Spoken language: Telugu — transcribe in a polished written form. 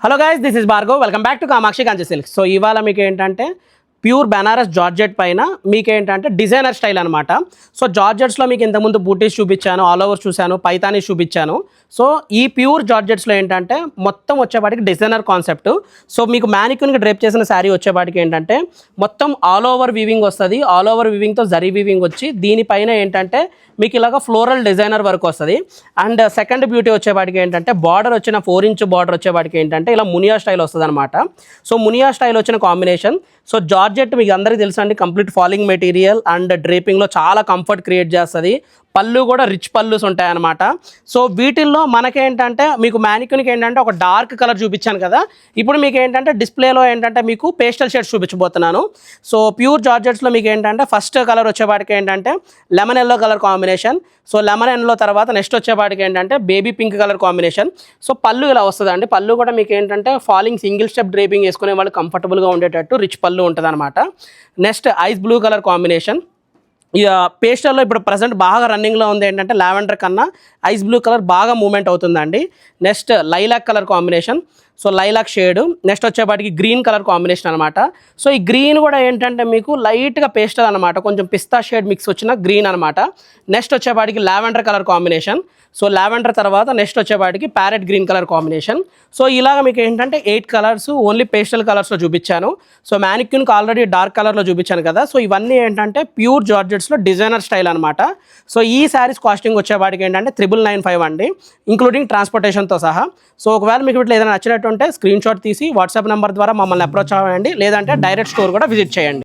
Hello guys, this is Bhargav. Welcome back to Kamakshi Kanchi silks. So ఇవాళ మీకు ఏంటంటే ప్యూర్ బెనారస్ జార్జెట్ పైన మీకు ఏంటంటే డిజైనర్ స్టైల్ అనమాట. సో జార్జెట్స్లో మీకు ఇంతకుముందు బూటీస్ చూపించాను, ఆల్ ఓవర్ చూశాను, పైతానీస్ చూపించాను. సో ఈ ప్యూర్ జార్జెట్స్లో ఏంటంటే మొత్తం వచ్చేపాటికి డిజైనర్ కాన్సెప్ట్. సో మీకు మ్యానిక్యూన్కి డ్రేప్ చేసిన శారీ వచ్చేపాటికి ఏంటంటే మొత్తం ఆల్ ఓవర్ వీవింగ్ వస్తుంది. ఆల్ ఓవర్ వీవింగ్తో జరీ వీవింగ్ వచ్చి దీనిపైన ఏంటంటే మీకు ఇలాగ ఫ్లోరల్ డిజైనర్ వర్క్ వస్తుంది. అండ్ సెకండ్ బ్యూటీ వచ్చేవాడికి ఏంటంటే బార్డర్ వచ్చిన 4 ఇంచ్ బార్డర్ వచ్చేవాడికి ఏంటంటే ఇలా మునియా స్టైల్ వస్తుంది అనమాట. సో మునియా స్టైల్ వచ్చిన కాంబినేషన్. సో జార్జెట్ మీకు అందరికీ తెలుసు అండి, కంప్లీట్ ఫాలింగ్ మెటీరియల్ అండ్ డ్రేపింగ్లో చాలా కంఫర్ట్ క్రియేట్ చేస్తుంది. పళ్ళు కూడా రిచ్ పళ్ళుస్ ఉంటాయన్నమాట. సో వీటిల్లో మనకేంటంటే మీకు మ్యానిక్యూన్కి ఏంటంటే ఒక డార్క్ కలర్ చూపించాను కదా, ఇప్పుడు మీకు ఏంటంటే డిస్ప్లేలో ఏంటంటే మీకు పేస్టల్ షేడ్స్ చూపించబోతున్నాను. సో ప్యూర్ జార్జెట్స్లో మీకు ఏంటంటే ఫస్ట్ కలర్ వచ్చేవాడికి ఏంటంటే lemon yellow colour combination. So lemon yellow తర్వాత నెక్స్ట్ వచ్చేవాడికి ఏంటంటే baby pink colour combination. So పళ్ళు ఇలా వస్తుందండి. పళ్ళు కూడా మీకు ఏంటంటే ఫాలింగ్ సింగిల్ స్టెప్ డ్రేపింగ్ వేసుకునే వాళ్ళు కంఫర్టబుల్గా ఉండేటట్టు రిచ్ పళ్ళు ఉంటుంది అనమాట. Next ice blue colour combination. ఇక పేస్టల్లో ఇప్పుడు ప్రజెంట్ బాగా రన్నింగ్లో ఉంది ఏంటంటే లావెండర్ కన్నా ఐస్ బ్లూ కలర్ బాగా మూవ్మెంట్ అవుతుందండి. Next lilac colour combination. So lilac shade. Next వచ్చేపాటికి గ్రీన్ కలర్ కాంబినేషన్ అనమాట. సో ఈ గ్రీన్ కూడా ఏంటంటే మీకు లైట్గా పేస్టల్ అనమాట, కొంచెం పిస్తా షేడ్ మిక్స్ వచ్చిన గ్రీన్ అనమాట. నెక్స్ట్ వచ్చేపాటికి lavender colour combination. So lavender తర్వాత నెక్స్ట్ వచ్చేపాటికి parrot green colour combination. So ఇలాగ మీకు ఏంటంటే 8 కలర్స్ ఓన్లీ పేస్టల్ కలర్స్లో చూపించాను. సో మ్యానిక్యూన్కి ఆల్రెడీ డార్క్ కలర్లో చూపించాను కదా. సో ఇవన్నీ ఏంటంటే ప్యూర్ జార్జెట్స్లో డిజైనర్ స్టైల్ అనమాట. సో ఈ శారీస్ కాస్టింగ్ వచ్చేపాటికి ఏంటంటే 9995 అండి, ఇంక్లూడింగ్ ట్రాన్స్పోర్టేషన్తో సహా. సో ఒకవేళ మీకు ఇట్లా ఏదైనా నచ్చినట్టుంటే స్క్రీన్ షాట్ తీసి వాట్సాప్ నెంబర్ ద్వారా మమ్మల్ని అప్రోచ్ అవ్వండి, లేదంటే డైరెక్ట్ స్టోర్ కూడా విజిట్ చేయండి.